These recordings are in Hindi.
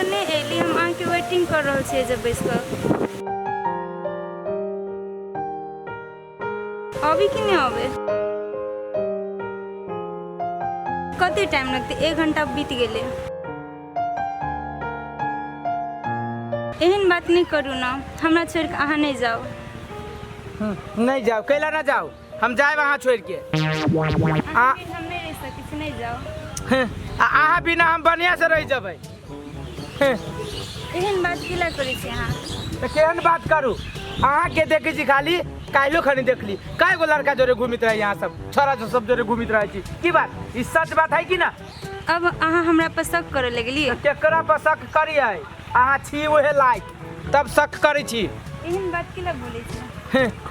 तो नहीं एली, हम आके वेटिंग कर रहे छे जब बैस कर। अभी कि नहीं आवे? कते टाइम लगते? 1 घंटा बीत गेले। एहन बात नहीं करू ना, हमरा छोड़ के अहाँ नहीं जाओ। नहीं जाओ, कैला ना जाओ, हम जाए वहाँ छोड़ के। हम नहीं रह सके, नहीं जाओ। अहाँ बिना हम बढ़िया से रह जबै। एहन बात किला करै छी अहाँ? तो केहन बात करू? अहाँ के देखे छी खाली, काल्हियो खनी देखली कई गो लड़का जोरे घूमित रहे, यहाँ सब छोरा सब जोरे घूमित रहे छी। की बात ई सच बात है कि ना? अब अहाँ हमरा पर शक करे लगली। केकरा पर शक करिए? अहाँ छी ओहे लायक तब शक करै छी। एहन बात किला बोलै छी?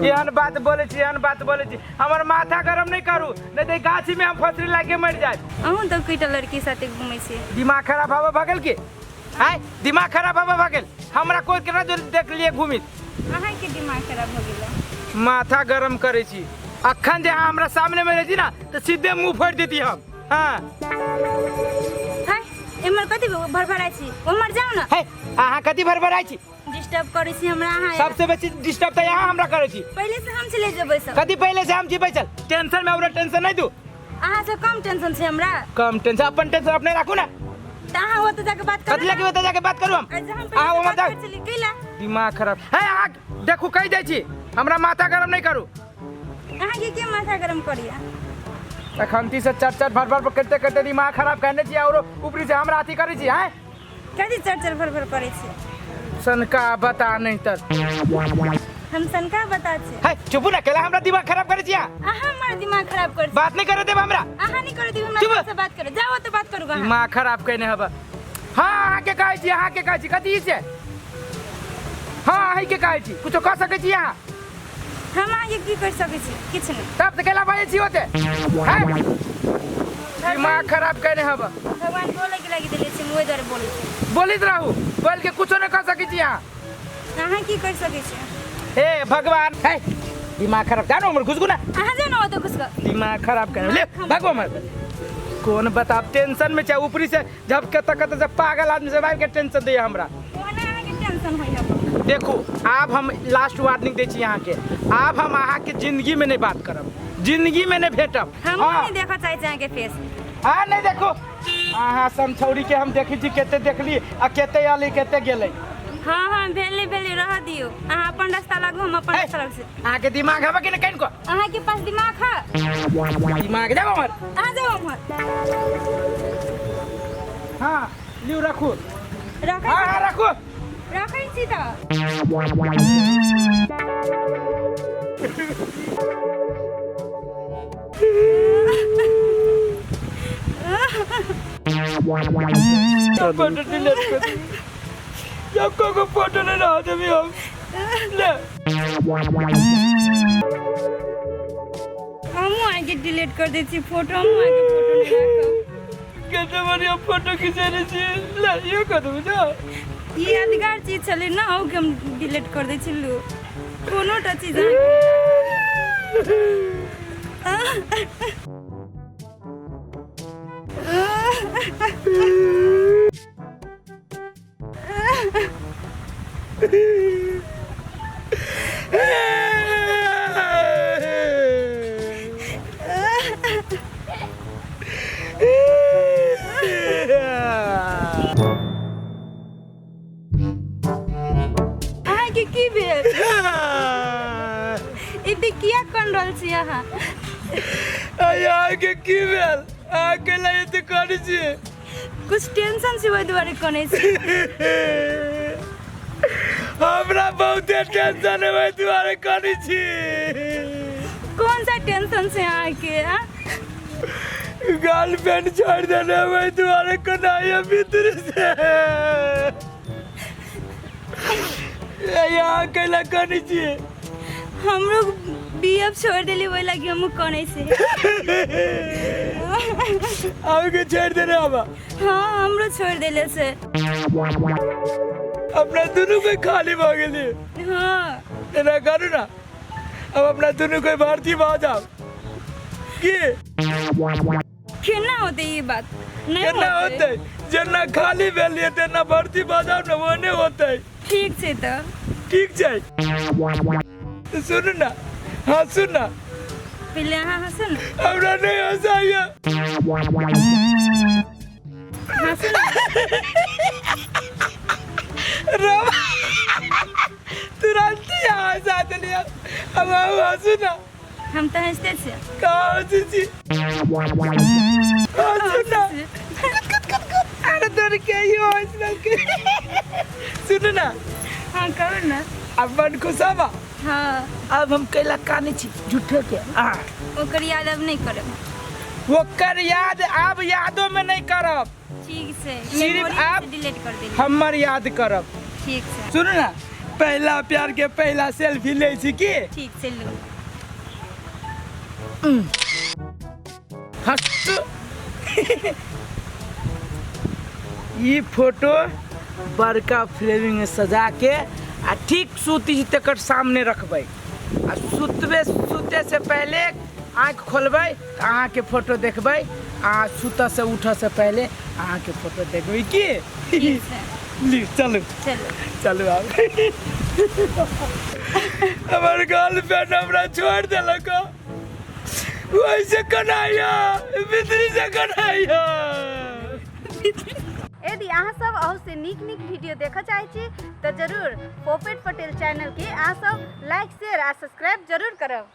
एहन बात बोले छी, एहन बात बोले छी। हमर माथा गरम नहीं करू, नहीं तो गाछी में हम फसरी लागे मर जाए। अहूँ तो कईटा लड़की साथे घूमै छी। दिमाग खराब हवा भगल के? आय दिमाग खराब हवा भगल? हमरा कोई केना जो देख लिए घूमित? अहाँ के दिमाग खराब हो गेल। माथा गरम करे छी। अखन जे हमरा सामने में रही ना तो सीधे मुंह फोड़ देती हम। हाँ हाय एमर कथि भरभराई छी? ओमर जाओ ना। है अहाँ कथि भरभराई छी? डिस्टर्ब करै छी हमरा अहाँ। सबसे बेसी डिस्टर्ब तो यहाँ हमरा करे छी। पहले से हम चले जेबै सब। कथि पहले से हम जीबै? चल टेंशन में हमरा टेंशन नहीं दू। अहाँ से कम टेंशन छै हमरा। कम टेंशन? अपन टेंशन अपने राखू ना। त अहाँ ओतऽ जाके बात करू। कथि लगे ओतऽ जाके बात करू हम? अहाँ ओमर जा चली कैला? दिमाग खराब है। अहाँ देखू कह दै छी, हमरा माथा गरम नहीं करू। अहाँ के माथा गरम करिया? अखंती से चर भर करते करते दिमाग खराब करने छी और ऊपरी से हमरा अथी करे छी। हैं कथि चर भर करै छी? सनका बता नहीं तर हम सनका बता छी। है चुप ना, केला हमरा दिमाग खराब करे छी। अहाँ हमर दिमाग खराब कर छी। बात नहीं करे देब हमरा। अहाँ नहीं करे देब हमरा से बात करे। जाओ तो बात करू अहाँ। दिमाग खराब कहने हब। हां अहाँ के कहै छी, अहाँ के कहै छी कथि छै? हां अहीं के कहै छी, कुछो कह सकै छी अहाँ? हम आगे की कर सकै छी? किछ नहीं। तब तो केला बाजे छी होते। हैं दिमाग खराब कहने हब। भगवान बोले के लागि देले छी, मोय दर बोले छी। बोलित रहू, बोल के कुछो नहीं कह सकै छी अहाँ। अहाँ की कर सकै छी? हे भगवान, है दिमाग खराब जानो हमर घुसगु ना। अहाँ जानो ओतऽ घुस कर। दिमाग खराब करे ले भागो मत। कौन बता टेंशन में चाहे ऊपरी से जब के तक से पागल आदमी से के टेंशन दे हमरा। ओना अहाँ के टेंशन होय है। देखो अब हम लास्ट वार्निंग दे छी यहाँ के, अब हम अहाँ के जिंदगी में नहीं बात करब, जिंदगी में नहीं भेटब। हम नहीं देखा चाहे अहाँ के फेस। हाँ नहीं देखो अहाँ समछौरी के हम देखी छी, केते देखली आ केते आली केते गेलै। हाँ भेले रह दियो। अहाँ अपन रास्ता लागू, हम अपन रास्ता लागू। अहाँ के दिमाग हवा कि नहीं? को अहाँ के पास दिमाग है? दिमाग जाओ हमर। अहाँ जाओ हमर। हाँ लियो रखू। रखै हाँ हाँ रखू। रखै छी त। फोटो डिलीट कर दी। जब को फोटो नहीं रहा जब हम ले हम आगे डिलीट कर दे छी फोटो। हम आगे फोटो नहीं रखब। कैसे बढ़िया फोटो खींचने छी। ले यो कर दो जा। ये यादगार चीज चले ना, ओ के हम डिलीट कर दे छिलु। कोनो टा चीज आगे की भेल? इते किया कर रहल छी अहाँ? आगे की भेल? आगे लए त करै छी। कुछ टेंशन से ओइ दुआरे कनै छी। हमरा बहुत टेंशन है, ओइ दुआरे करै छी। कौन सा टेंशन से अहाँ के? गर्लफ्रेंड छोड़ देने, ओइ दुआरे कनाइया भीतर से। यहाँ कैला करै छी? हम लोग बीएफ छोड़ देली, वही लगी हम कनै से। आगे छोड़ देने अब? हाँ हमरो छोड़ देले से। अपना दोनों को खाली हो गेली। हाँ एना करू ना, अब अपना दोनों को भर्ती भा जाओ। की केना होते ये बात? नहीं केना होते। होते जेना खाली भेलिए तेना भर्ती बजाओ न ओने होते ठीक छै तऽ ठीक छै सुन ना हाँ सुन ना पहिले अहाँ हँसू ने हमरा नहीं हंसाइया हँसू ने तुरंत ही हंसा दिलिया अब हंसू ना हम तऽ हँसते छियै कहाँ हंसी छी हंसू ना अरे तोर के यो हंसना के सुन ना हाँ कहू ने अपन खुशाबा हाँ अब हम कैला काने छी झूठे के ओकर याद अब नहीं करब ओकर याद आब यादो में नहीं करब ठीक छै सिर्फ मेमोरी आप से डिलीट कर देली हमर याद करब ठीक छै सुन ना पहला प्यार के पहला सेल्फी ले छी की ठीक छै लो हंस ये फोटो बड़का फ्रेमिंग में सजा के आ ठीक सूती तकर सामने रखबै आ सुते से पहले आँख खोलबै अहाँ के फोटो देखबै आ सुत से उठ से पहले अहाँ के फोटो देखबै की ठीक छै ली चलू चलो चलू आब हमर गर्लफ्रेंड हमरा छोड़ देलक वैसे कन्हैया बिजली से कन्हैया यदि अहाँ सब अहू से नीक वीडियो देखऽ चाहै छी तऽ जरूर पोपेट पटेल चैनल के अहाँ सब लाइक शेयर आ सब्सक्राइब जरूर करब।